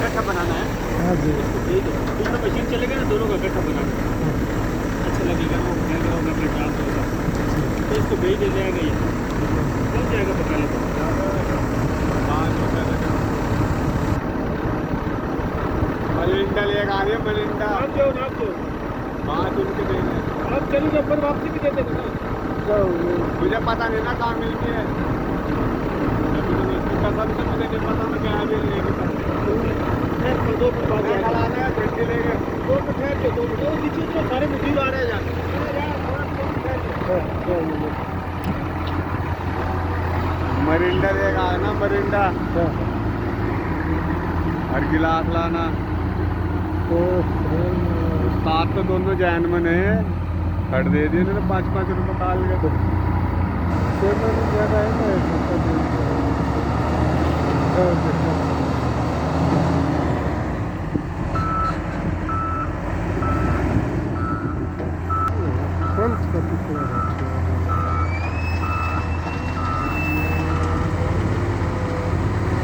इकट्ठा बनाना है। हाँ जी, इसमें मशीन चलेगा ना, दोनों का इकट्ठा बनाना है। अच्छा लगेगा, वो खाएगा होगा, अपना चार्ज होगा तो इसको भेज दे जाएगा, ये हो जाएगा पका लेगा। मलिंडा लेगा आ रही है, मलिंडा आप जाओ ना, आप जाओ, बात उनके देने आप चलिए ऊपर वापसी भी दे देगा ना। मुझे पता नहीं ना कहाँ मिलती है, कसम से मुझे नहीं पता, मैं क्या भी लेके दो मिनट बाद चलाने घंटे लेके 2 मिनट ठहर के 2 मिनट नीचे तो सारे मजदूर आ रहे हैं जाके। मरिंडा देगा ना, मरिंडा हर गिलास लाना। उस्ताद तो दोनों जैन में है, खड़ दे दिए उन्होंने 5-5 रुपये काल के। ज़्यादा है ना देखो